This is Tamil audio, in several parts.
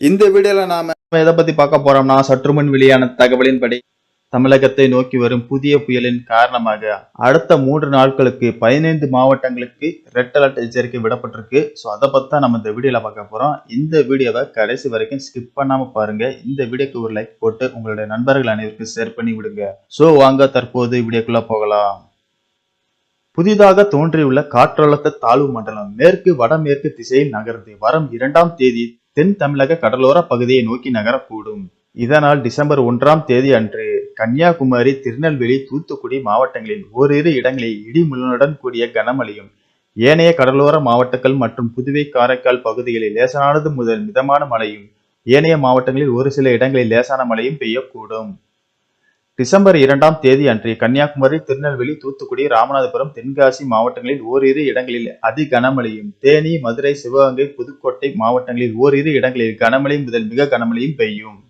இந்த வீடியோல நாம எதை பத்தி பார்க்க போறோம்னா, சற்றுமுன் வெளியான தகவலின்படி தமிழகத்தை நோக்கி வரும் புதிய புயலின் காரணமாக அடுத்த 3 நாட்களுக்கு 15 மாவட்டங்களுக்கு ரெட் அலர்ட் எச்சரிக்கை விடப்பட்டிருக்கு. ஸோ அதை பத்தி தான் நம்ம இந்த வீடியோல பார்க்க போறோம். இந்த வீடியோவை கடைசி வரைக்கும் ஸ்கிப் பண்ணாம பாருங்க. இந்த வீடியோக்கு ஒரு லைக் போட்டு உங்களுடைய நண்பர்கள் அனைவருக்கும் ஷேர் பண்ணி விடுங்க. ஸோ வாங்க தற்போது வீடியோக்குள்ள போகலாம். புதிதாக தோன்றியுள்ள காற்றழுத்த தாழ்வு மண்டலம் மேற்கு வடமேற்கு திசையில் நகர்ந்து வரும் 2ஆம் தேதி தென் தமிழக கடலோர பகுதியை நோக்கி நகரக்கூடும். இதனால் டிசம்பர் 1ஆம் தேதி அன்று கன்னியாகுமரி, திருநெல்வேலி, தூத்துக்குடி மாவட்டங்களில் ஓரிரு இடங்களில் இடி மின்னலுடன் கூடிய கனமழையும், ஏனைய கடலோர மாவட்டங்கள் மற்றும் புதுவை, காரைக்கால் பகுதிகளில் லேசானது முதல் மிதமான மழையும், ஏனைய மாவட்டங்களில் ஒரு சில இடங்களில் லேசான மழையும் பெய்யக்கூடும். டிசம்பர் 2ஆம் தேதி அன்று கன்னியாகுமரி, திருநெல்வேலி, தூத்துக்குடி, ராமநாதபுரம், தென்காசி மாவட்டங்களில் ஓரிரு இடங்களில் அதி கனமழையும், தேனி, மதுரை, சிவகங்கை, புதுக்கோட்டை மாவட்டங்களில் ஓரிரு இடங்களில் கனமழை முதல் மிக கனமழையும் பெய்யும்.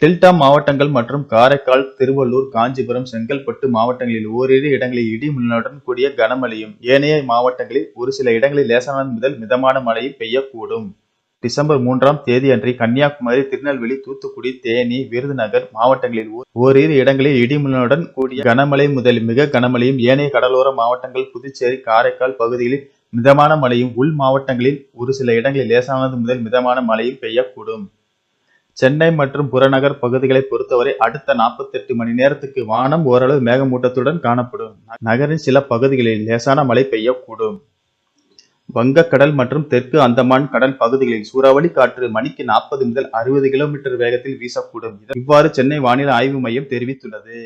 டெல்டா மாவட்டங்கள் மற்றும் காரைக்கால், திருவள்ளூர், காஞ்சிபுரம், செங்கல்பட்டு மாவட்டங்களில் ஓரிரு இடங்களில் இடி மின்னலுடன் கூடிய கனமழையும், ஏனைய மாவட்டங்களில் ஒரு சில இடங்களில் லேசானது முதல் மிதமான மழையும் பெய்யக்கூடும். டிசம்பர் 3ஆம் தேதி அன்று கன்னியாகுமரி, திருநெல்வேலி, தூத்துக்குடி, தேனி, விருதுநகர் மாவட்டங்களில் ஓரிரு இடங்களில் இடிமின்னலுடன் கூடிய கனமழை முதல் மிக கனமழையும், ஏனைய கடலோர மாவட்டங்கள், புதுச்சேரி, காரைக்கால் பகுதிகளில் மிதமான மழையும், உள் மாவட்டங்களில் ஒரு சில இடங்களில் லேசானது முதல் மிதமான மழையும் பெய்யக்கூடும். சென்னை மற்றும் புறநகர் பகுதிகளை பொறுத்தவரை அடுத்த 48 மணி நேரத்துக்கு வானம் ஓரளவு மேகமூட்டத்துடன் காணப்படும். நகரின் சில பகுதிகளில் லேசான மழை பெய்யக்கூடும். வங்கக்கடல் மற்றும் தெற்கு அந்தமான் கடல் பகுதிகளில் சூறாவளி காற்று மணிக்கு 40 முதல் 60 கிலோமீட்டர் வேகத்தில் வீசக்கூடும். இவ்வாறு சென்னை வானிலை ஆய்வு மையம் தெரிவித்துள்ளது.